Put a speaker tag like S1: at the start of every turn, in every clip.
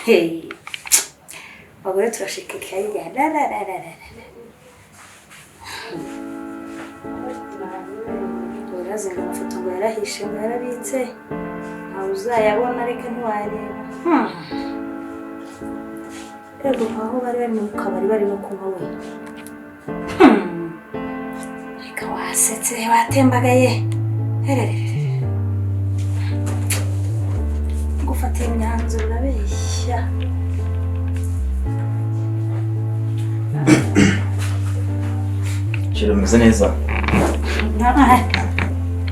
S1: Hey. Abagore turashikika ya Urazenga amafoto ngo yarahishe ngo yarabitse. Ntawe uzayabona reka ntiwareba. Ego aho bari mu kabari bari no kunywa we. Reka wasetse batembagaye. Gufata imyanzuro urabeshya.
S2: Meze neza.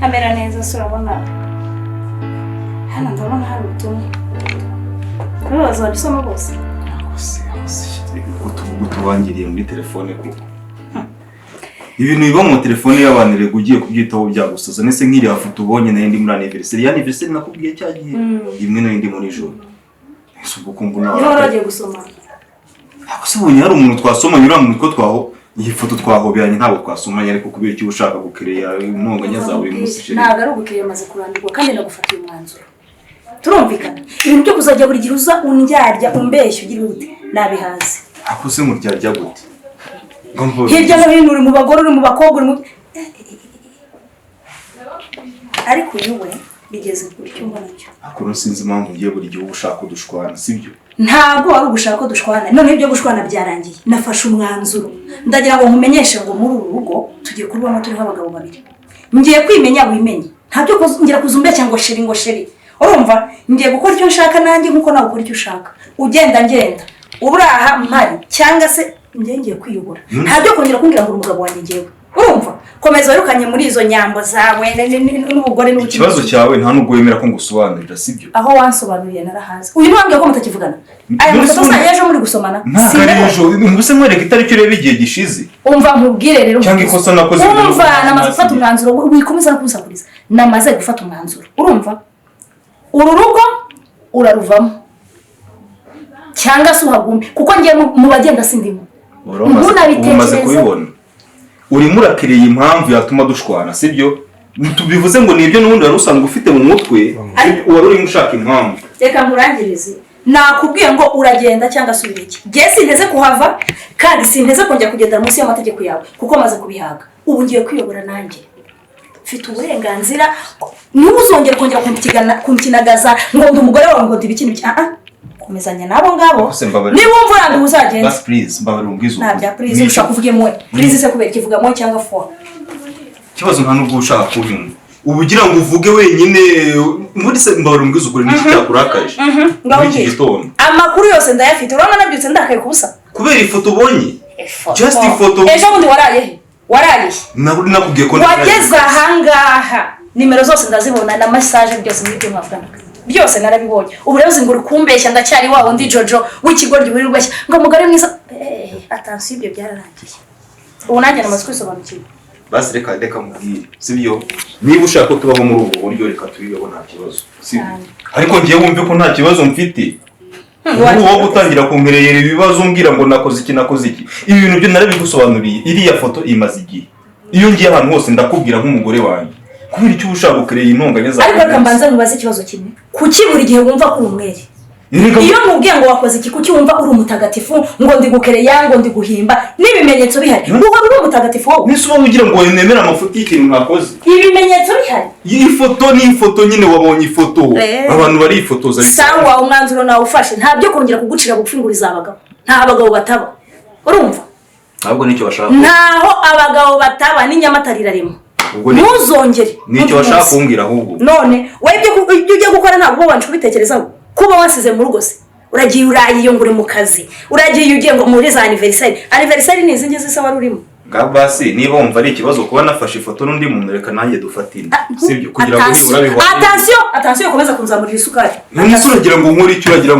S1: Kamera neza surabona. Hano ndabona hari ubutumwa. Ubaza wabisoma bose.
S2: Utubangiriye muri telefone kuko. Ibintu biba mu telefone y'abantu rego ugiye kubyitaho byagusoza nese nkiri afuta ubonye na indi muri anniversary. Anniversary nakubwiye cyagiye. Imwe no indi muri joro. Ese ubwo kumbona.
S1: Yoroje gusoma.
S2: Ako se ubonye hari umuntu twasomanye ura mu mutwe twaho. Iyi foto twahoberanye ntabwo twasomanye ariko kubera icyo ushaka gukereya intonganya zawe uyu munsi sheri.
S1: Ntago ari ugukereya maze kurandikwa kandi ndagufatiye umwanzuro. Turumvikana. Ibintu byo kuzajya buri gihe uza undyarya umbeshya ugira ute nabihaze.
S2: Ako se muryarya gute?
S1: Hirya no hino uri mu bagore uri mu bakobwa uri mu ariko yewe bigeze ku cyumba nacyo.
S2: Ako sinzi impamvu ngiye buri gihe ushaka kudushwana sibyo?
S1: Ntabwo ari ugushaka ko dushwana. None ibyo gushwana byarangiye. Nafashe umwanzuro. Ndagira ngo nkumenyeshe ngo muri uru rugo tugiye kurwamo turi nk'abagabo babiri. Ngiye kwimenya wimenye. Ntabyo ngira kuzumbe cyangwa sheri. Urumva? Ngiye gukora icyo nshaka nanjye nkuko nawe ukora icyo ushaka. Ugenda ngenda. Uburaha mpari cyangwa se ngiye kwiyobora. Ntabyo kongera kumbwira ngo umugabo wanjye ngewe. Urumva? Komeza wirukanye muri izo nyambo zawe n'ubugore n'ubuki.
S2: Ikibazo cyawe nta nubwo wemera ko ngusobanurira sibyo?
S1: Aho wansobanuriye narahaze. Uyu ntwambye ko mutakivugana. Aya mafoto sa yaje muri gusomana.
S2: Sinari mbuse mwereka itari cyo rebe igihe gishize.
S1: Umva nkubwire rero.
S2: Cyangwa ikosa nakoze.
S1: Umva namaze gufata umwanzuro wikomeza no kumusakuriza. Namaze gufata umwanzuro. Urumva? Uru rugo uraruvamo. Cyangwa se uhagume kuko ngiye mu bagenda sindimo.
S2: Umaze kubibona. Urimo urakiriye impamvu yatuma dushwana sibyo? Tubivuze ngo nibyo n'ubundi wari usanzwe ufite mu mutwe wari urimo ushaka impamvu.
S1: Reka nkurangirize. Nakubwiye ngo uragenda cyangwa subira iki. Giye sinteze kuhava kandi sinteze kongera kugenda munsi y'amategeko yawe kuko maze kubihaga. Ubu ngiye kwiyobora nanjye. Mfite uburenganzira ntuzongera kongera kunkinagaza ngo ndi umugore wawe ngo ndibikindi komezanya nabo ngabo ni wumva urandi uzagenda.
S2: Bas please mbabarira umbwizo.
S1: Ntabya please ushaka kuvuga imwe. Please se kubera kivuga mwe cyangwa for.
S2: Kibazo nta nubwo ushaka kubyumva. Ubugira ngo uvuge wenyine muri se mbabarira umbwizo ukuri n'iki cyakurakaje.
S1: Ngaho amakuru yose ndayafite. Urabona nabyutse ndakaye kubusa.
S2: Kubera ifoto ubonye. Just ifoto.
S1: Ejo bundi waraye.
S2: Naburi nakubwiye ko
S1: wageze ahangaha. Nimero zose ndazibona na message byose n'ibyo mwavugana. Byose narabibonye. Ubu rero zingura kumbeshya ndacyari wawo ndi Jojo w'ikigoryi uri rubashya ngo mugore mwiza. Attention ibyo byararangiye. Ubu nanjye namaze kwisobanukira.
S2: Basi reka mubwire sibyo? Niba ushaka ko tubaho muri ubu buryo reka tubibeho nta kibazo sibyo? Ariko ngiye wumve ko nta kibazo mfite. Uwo gutangira kumpereyera ibibazo umbwira ngo nakoze iki. Ibi bintu byo narabigusobanuriye. Iriya foto imaze igihe. Iyo ngiye ahantu hose ndakubwira nk'umugore wanjye. Kubera icyo ushaka gukereye intonganya zawe.
S1: Ariko kambanza nkubaze ikibazo kimwe. Kuki buri gihe wumva ko umwere? Iyo mubwiye ngo wakoze iki kuki wumva uri umutagatifu ngo ndi gukereya ngo ndi guhimba n'ibimenyetso bihari. Ngo uri umutagatifu wowe.
S2: Nisuba ugira ngo nemera amafoto y'ikintu nakoze.
S1: Ibimenyetso bihari.
S2: Iyi foto ni ifoto nyine wabonye ifoto. Abantu bari ifotoza
S1: bisa. Sawa umwanzuro nawe ufashe. Ntabyo kongera kugucira gupfinguriza abagabo. Nta abagabo bataba. Urumva?
S2: Ntabwo nicyo bashaka.
S1: Ntaho abagabo bataba n'inyamatari rarimo. Ntuzongere.
S2: Nicyo bashaka kumbwira ahubwo.
S1: None ibyo ujye gukora ntabwo wanje kubitekerezaho. Kuba wasize mu rugo se. Uragiye urayiyo ngure mu kazi. Uragiye ugiye ngo muri za anniversary. Anniversary ni izingi zisa wari urimo.
S2: Basi niba wumva ari ikibazo kuba nafashe ifoto n'undi muntu reka nanjye dufatine. Sibyo kugira ngo nibura biho.
S1: Attention komeza kunzamurira isukari.
S2: None uragira ngo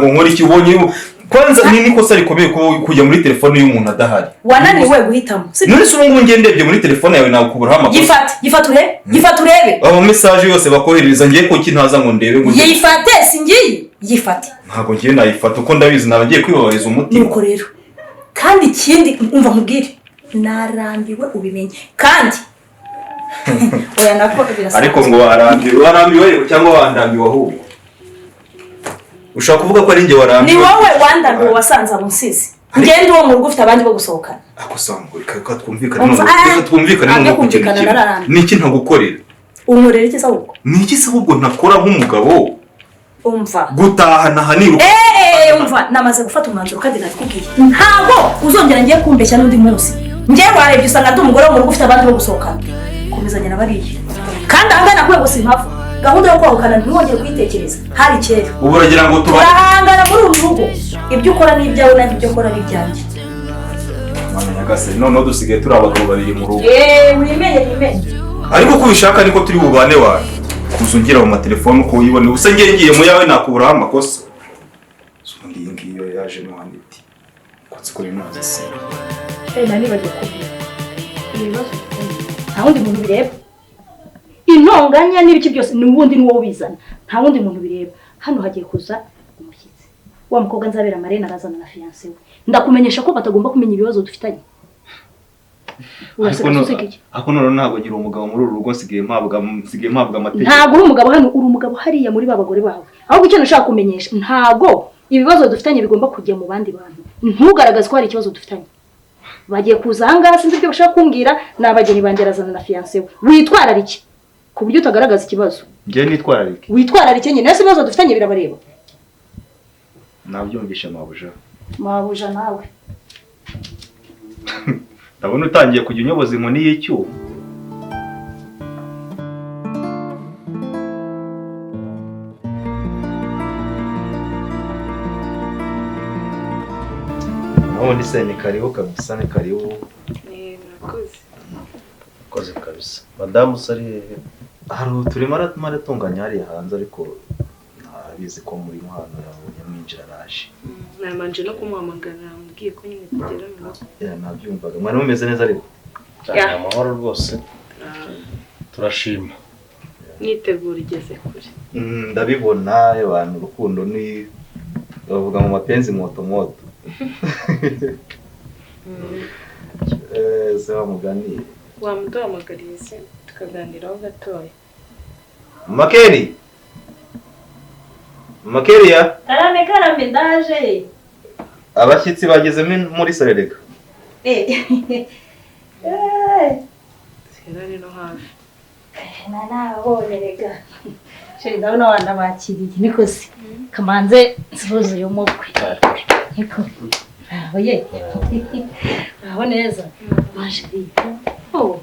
S2: nkore iki ubonye kwanza ni nikosa rikomeye ko kujya muri telefone y'umuntu adahari.
S1: Wananiwe guhitamo.
S2: None se ngo ngendebye muri telefone yawe nawe kubura amakuru.
S1: Gifate urebe.
S2: Aba message yose bakohereza ngiye ko kintaza ngo ndebe ngo.
S1: Yifate singiye. Yifate.
S2: Ntabwo ngiye nayifata uko ndabizi nabagiye kwibabariza umutima.
S1: Nuko rero. Kandi ikindi umva nkubwire. Narambiwe ubimenye. Kandi oya nako birasa.
S2: Ariko ngo warambiwe cyangwa wandambiwe ahubwo. ushaka kuvuga ko ari njye warambiwe.
S1: Ni wowe wandambiwe wasanze amusizi. Ngende uwo mu rugo ufite abandi bo gusohokana.
S2: Ako samburi ka twumvikana no
S1: kumvikana.
S2: Niki ntagukorera?
S1: Umurere iki sabwo?
S2: Niki sabwo ntakora nk'umugabo?
S1: Umva.
S2: Gutahana haniru.
S1: Umva namaze gufata umwanzuro kandi nakubwiye. Ntago uzongera ngiye kumbeshya n'undi munsi. Ngiye warebye usanga ndi umugore wo mu rugo ufite abandi bo gusohokana. Komezanya nabariye. Kandi ahangana kwe gusa impamvu. Gahunda yo kwahukana ntiwongere kuyitekereza. Hari kera.
S2: Ubu uragira ngo tuba.
S1: Turahangana muri uru rugo. Ibyo ukora ni ibyawe nanjye ibyo ukora ni ibyanjye.
S2: Mwana Nyagasani none dusigaye turi abagabo babiri mu rugo.
S1: Wimenye.
S2: Ariko kubishaka niko turi bubane wawe. Kuzungira mu matelefone uko uyibone ubusa ngiye mu yawe nakubura amakosa. Sundi ngiyo yaje no handiti. Kotse kuri nazo se.
S1: Nani baje kubwira. Ibibazo. Nta wundi muntu bireba. Intonganya n'ibiki byose ni wundi ni wowe ubizana. Nta wundi muntu bireba. Hano hagiye kuza umushyitsi. Wa mukobwa nzabera Marena arazana na fiancé we. Ndakumenyesha ko batagomba kumenya ibibazo dufitanye.
S2: Ako none ntabwo ngira umugabo muri uru rugo nsigaye mpabwa amategeko.
S1: Ntabwo uri umugabo hano uri umugabo hariya muri babagore bawe. Ahubwo icyo nashaka kumenyesha ntabwo ibibazo dufitanye bigomba kujya mu bandi bantu. Ntugaragaze ko hari ikibazo dufitanye. Bagiye kuza hanga sinzi ibyo bashaka kumbwira nabageni bangerazana na fiancé we. Witwararike ku buryo utagaragaza ikibazo.
S2: Ngiye nitwararike.
S1: Witwararike nyine nese ibibazo dufitanye birabareba.
S2: Nabyumvisha
S1: Mabuja nawe.
S2: Ndabona utangiye kujya unyoboza inkoni y'icyuma. Naho ni karibu kabisa ni karibu.
S3: Murakoze.
S2: Koze kabisa. Madamu sari hari turimo aratunganya hari hanze ariko ntabizi ko muri muhano yabonye mwinjira raje.
S3: Namanje no kumuhamagara mbwiye ko nyine tugera mu rugo.
S2: Nabyumvaga. Mwana mumeze neza ariko.
S4: Amahoro rwose. Turashima.
S3: Nitegura igeze kure.
S2: Ndabibona abantu urukundo ni bavuga mu mapenzi moto. Se wamugani.
S3: Wamuduhamagariye se tukaganiraho gatoya.
S2: Makeri ya?
S1: Karame ndaje.
S2: Abashyitsi bageze muri Serereka.
S3: Serari no hafi.
S1: Nanahonerega. Sheri ndabona abana bakiriye niko se. Kamanze nsuhuza uyu mukwe. Niko. Oye. Aho neza. Masheri. Oh.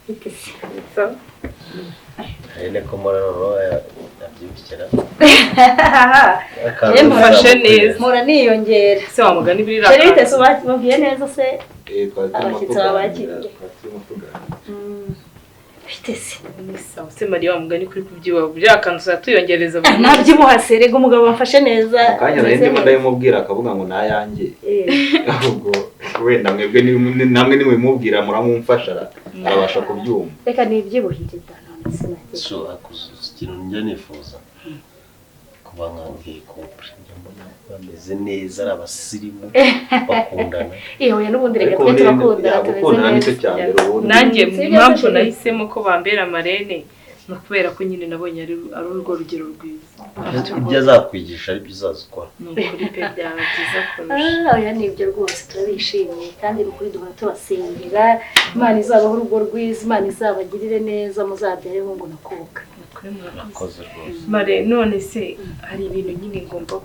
S1: Ikese.
S3: So.
S4: Ene komora no yabyibikira.
S3: Mufashe neza.
S1: Mura niyongera.
S3: Se wamugani biri
S1: Sheri bitese bavuye neza se.
S2: Abashyitsi
S1: babakiriye. Bitese.
S3: Se Maria wamugani kuri kubyiwa byakanduza tuyongereza buri.
S1: Nabyimuhaserega umugabo bamfashe neza.
S2: Kanya nari ndimubwira akavuga ngo nayange. Ahubwo wenda mwebwe namwe nimwe mubwira muramumfasha arabasha kubyumva.
S1: Reka nibyibuhirira none se nake.
S4: So akuzukira njye nifuza. Kubanga ngiye couple njye bameze neza abasirimu bakundana.
S1: Oya n'ubundi reka twe turakundana
S2: tumeze neza.
S3: Nanjye impamvu nahisemo ko bambera Marene no kubera ko nyine nabonye ari urwo rugero rwiza.
S4: Ibyo azakwigisha ari byo uzazukora.
S3: Kuri pe byawe byiza kurusha.
S1: Oya nibyo rwose turabishimiye kandi ukuri duhora tubasengera Imana izabaho urugo rwiza Imana izabagirire neza muzabyare hungu nakobwa.
S4: Nakoze rwose.
S3: Mare none se hari ibintu nyine ngomba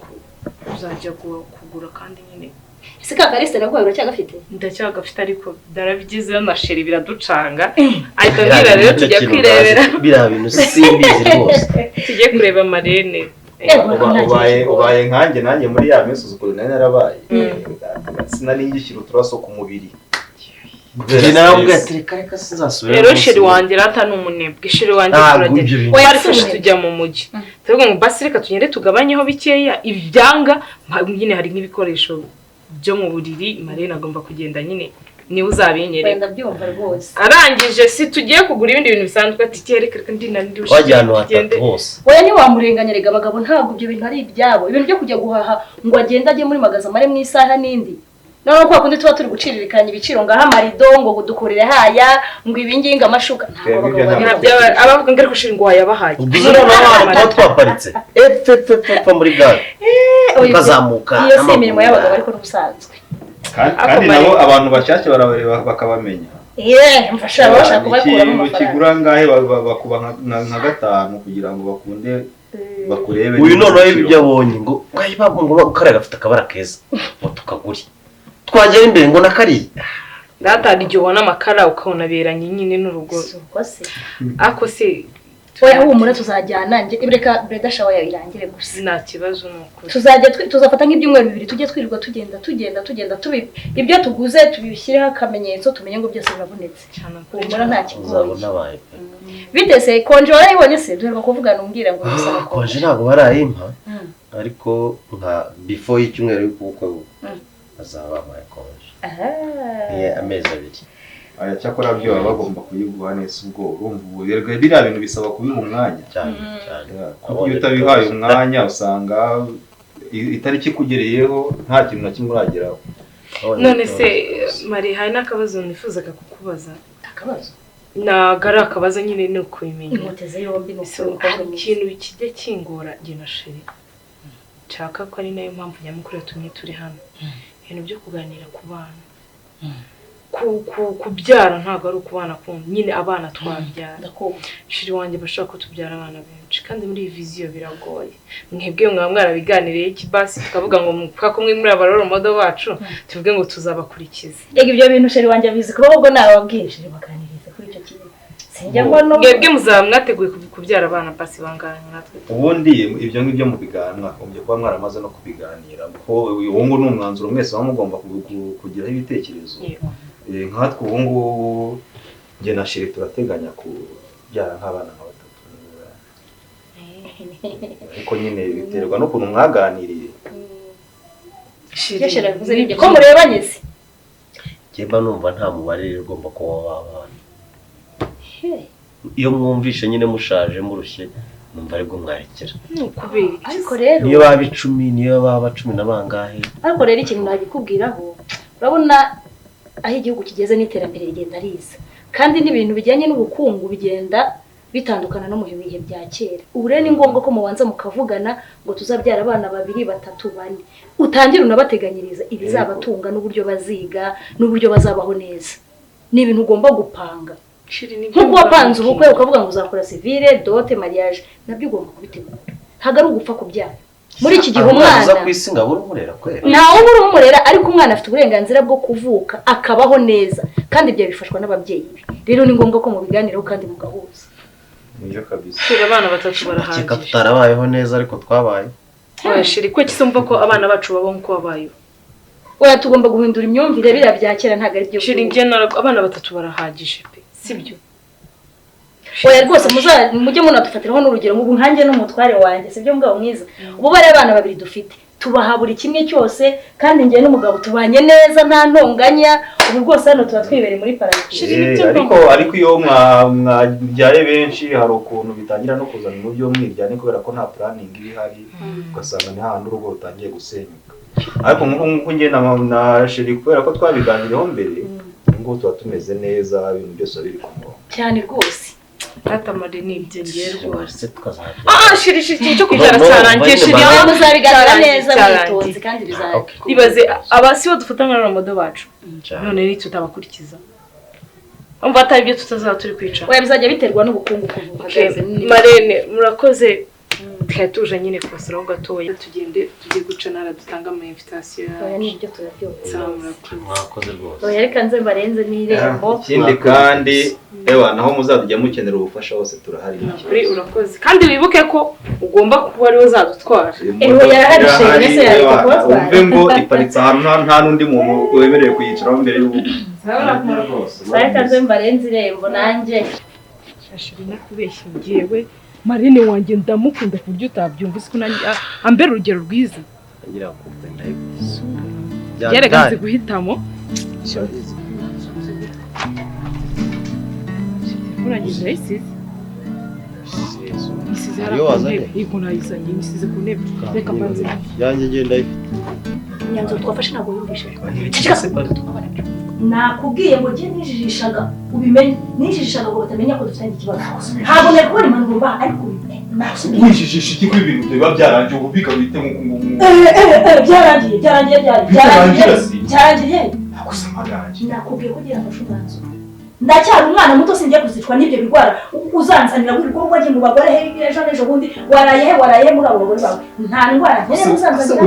S3: kuzajya kugura kandi nyine
S1: ese kakariste nako uracyagafite
S3: ndacyagafite ariko darabigize na sheri biraducanga ahita mbira rero tujya kwirebera
S4: bira bintu simbizi rwose
S3: tujye kureba Marene
S2: ubaye nkanjye nanjye muri ya minsi uzukuru nari narabaye sinari ngishyira uturaso ku mubiri.
S3: Rero sheri wanjye rata n'umunebwe sheri wanjye turagenda oya ariko tujya mu mujyi tuvuga ngo basi reka tugende tugabanyeho bikeya ibyanga nyine hari nk'ibikoresho byo mu buriri Marene agomba kugenda nyine niwe uzabinyereka
S1: ndabyumva rwose
S3: arangije si tugiye kugura ibindi bintu bisanzwe ati cyereka ndi nandi
S4: wajyana hatatu hose
S1: oya ni wamurenganya rega abagabo ntabwo ibyo bintu ari ibyabo ibintu byo kujya guhaha ngo agende ajye muri magaza mare mu isaha n'indi none kwa kundi tuba turi guciririkanya ibiciro ngaha amarido ngo dukorere haya ngo ibinginga amashuka
S3: abavuga ngo ariko shiri ngo wayabahaye
S4: ubuze n'abantu tuba twaparitse epfa muri gare ukazamuka
S1: iyo si imirimo y'abagabo ariko n'ubusanzwe
S2: kandi nabo abantu bashyashya barabareba bakabamenya
S1: mfasha bashaka kubakuramo amafaranga
S2: kigura ngahe bakuba nka 5 kugira ngo bakunde bakurebe
S4: uyu noneho ibyo abonye ngo ngo kare gafite akabara keza ngo tukaguri twagera imbere ngo nakari
S3: datari igihe ubona amakara ukabona beranye nyine n'urugo ako se
S1: oya humura tuzajyana nje ibreka breda shawa yabirangire gusa
S3: nta kibazo nuko
S1: tuzafata nk'ibyumweru 2 tujye twirirwa tugenda tubi ibyo tuguze tubishyireho akamenyetso tumenye ngo byose birabonetse humura nta kigoye bitese konje warayibonye se duheruka kuvugana umbwira ngo bisaba
S4: konje ntago barayimpa ariko nka before y'icyumweru y'ubukwe azaba amaye konje amezi 2
S2: aya cyakora byo baba bagomba kuyiguha neza ubwo urumva ubu rero biriya bintu bisaba kubiha umwanya
S4: cyane
S2: kuko iyo utabihaye umwanya usanga itariki kugereyeho nta kintu na kimwe urageraho
S3: none se Marie hari n'akabazo nifuzaga kukubaza
S1: akabazo
S3: nagara akabazo nyine no kubimenya
S1: imoteze yombi no
S3: ikintu kijye kingora nge na sheri nshaka ko ari nayo mpamvu nyamukuru yatumye turi hano ibintu byo kuganira ku bana kubyara ntabwo ari ukubana kumwe nyine abana twabyara shiri wanjye bashaka ko tubyara abana benshi kandi muri iyi viziyo biragoye mwebwe mwarabiganiriye iki basi tukavuga ngo muka kumwe muri abaroro modo bacu tuvuge ngo tuzabakurikiza
S1: yego ibyo bintu shiri wanjye abizi kuba ubwo nababwiye shiri baganiriza kuri icyo kintu sinjya mbona
S3: mwebwe muzaba mwateguye kubyara abana basi bangana natwe
S2: ubundi ibyo ngibyo mu biganwa umbye kuba mwaramaze no kubiganira kuko uwo ngo n'umwanzuro mwese bamugomba kugiraho ibitekerezo nkatwe ubu ngubu njye na sheri turateganya kubyara nk'abana nka 3 ariko nyine biterwa n'ukuntu mwaganiriye
S1: sheri bivuze ibyo ko murebanye se
S4: Jeba numva nta mubare ugomba kuba wabana iyo mwumvishe nyine mushaje murushye numva ari bwo mwarekera
S3: kubera
S1: ariko rero
S4: niyo baba 10 niyo baba 10 na bangahe
S1: ariko rero ikintu nagikubwiraho urabona aho igihugu kigeze n'iterambere rigenda riza kandi n'ibintu bijyanye n'ubukungu bigenda bitandukana no mu bihe bya kera ubu rero ni ngombwa ko mubanza mukavugana ngo tuzabyara abana 2 3 4 utangira unabateganyiriza ibizabatunga n'uburyo baziga n'uburyo bazabaho neza ni ibintu ugomba gupanga nkuko wapanze ubukwe ukavuga ngo uzakora civile dote mariage nabyo ugomba kubitegura ntago ari ugupfa kubyara muri iki gihe umwana
S4: aza kwisinga buri umurera kwera
S1: nawe buri umurera ariko umwana afite uburenganzira bwo kuvuka akabaho neza kandi ibyo bifashwa n'ababyeyi rero ni ngombwa ko mubiganiraho kandi mugahuza
S2: niyo kabisa
S3: abana 3 barahanje
S4: keka tutarabayeho neza ariko twabaye
S3: shiri ko kisumva ko abana bacu babo nko babayo
S1: oya tugomba guhindura imyumvire bira bya kera ntago ari byo
S3: shiri nge abana 3 barahagije pe sibyo
S1: oya rwose mujye munadufatiraho n'urugero mu nkange n'umutware wanjye sibyo mugabo mwiza ubu bare abana 2 dufite tubaha buri kimwe cyose kandi ngiye n'umugabo tubanye neza nta ntonganya ubu rwose hano tuba twibereye muri paradise
S2: ariko iyo mwabyaye benshi hari ukuntu bitangira no kuzana mu byo mwiryane kubera ko nta planning iri hari ugasanga ni handi urugo rutangiye gusenyuka ariko nk'uko ngiye na sheri kubera ko twabiganiriyeho mbere ngo tuba tumeze neza ibintu byose biri ku murongo
S1: cyane rwose
S3: atamari nibye ngiye rwose
S4: tukazajya
S3: shiri cyo kubyara cyarangiye shiri
S1: muzabiganira neza bitonze kandi bizaye
S3: ibaze abasibo dufata nka modo bacu none ni tutabakurikiza umva atari byo tutazaba turi kwica
S1: oya bizajya biterwa n'ubukungu kuvuga
S3: Marene murakoze twatuje nyine kubasuraho gatoya tujye guca nara dutanga ama invitation
S1: oya nibyo turabyotse
S4: mwakoze rwose
S1: oya reka nze barenze n'irembo
S2: ikindi kandi naho muzadujya mukenera ubufasha hose turahari
S3: kuri urakoze kandi wibuke ko ugomba kuba ari uzadutwara
S1: yarahari nese yariko kubatwara
S2: umve ngo iparitse ahantu nta nundi muntu wemereye kuyicaraho mbere y'ubu
S1: reka nze barenze irembo nanjye
S3: shashiri nakubeshya ngiyewe Marine wanjye ndamukunda ku buryo utabyumvise ko ambera urugero rwiza
S4: ngira kumbe ndayibizo
S3: yereganze guhitamo urangije isize isize
S4: yo wazanye
S3: iko nayizanye isize ku ntebe reka mbanze
S4: yanjye ngenda ifite
S1: imyanzuro twafashe ntabwo yumvise. Nakubwiye ngo njye nijijishaga ubimenye, nijijishaga ngo batamenya ko dufite ikibazo. Ntabwo nari kubona impanuro ba ariko ubimenye.
S2: Wijijisha iki ko ibintu biba byarangiye ubu bikabite
S1: byarangiye. Nakubwiye ko ngira afashe umwanzuro. Ndacyari umwana muto singiye kuzicwa n'ibyo bigwara uzanzanira wirirwa wagiye mu bagore ejo n'ejo bundi waraye muri abo bagore bawe nta ndwara nkene uzanzanira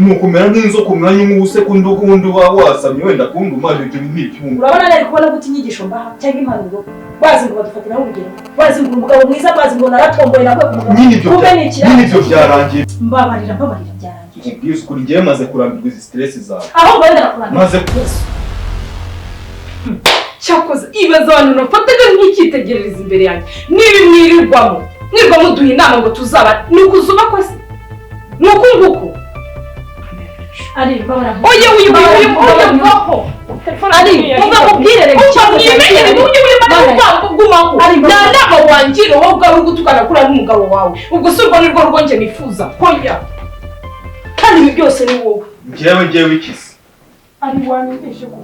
S2: mukumera nk'inzoka umwanya umwe usekunde ukundi wasamye wenda kundi umaze ibyo n'icyumba.
S1: Urabona nari kubona gute inyigisho mbaha cyangwa impanuro bazi ngo badufatiraho urugero bazi ngo umugabo mwiza bazi ngo naratomboye nakwe ku mugabo
S2: nyine ibyo byarangiye.
S1: Mbabarira byarangiye.
S2: Ubwiza ukuri ngiye maze kurambirwa izi stress zawe.
S1: Aho ngenda nakurambirwa
S2: maze
S3: cyakoze ibaza abantu nafataga nk'icyitegerereza imbere yanjye niba mwirirwamo duha inama ngo tuzaba ni ukuzuba ko se ni uku nguku
S1: ari babara
S3: oye uyu vaho ari uva mubwirere mwimenyere n'uyu uri muri gumaho nta nama wangira wowe ubwawe uri gutukana kuri n'umugabo wawe ubwo si urwo nirwo rwonge nifuza hoya kandi ibi byose ni wowe
S2: njyewe ikisi
S3: ari wanyumvishe ko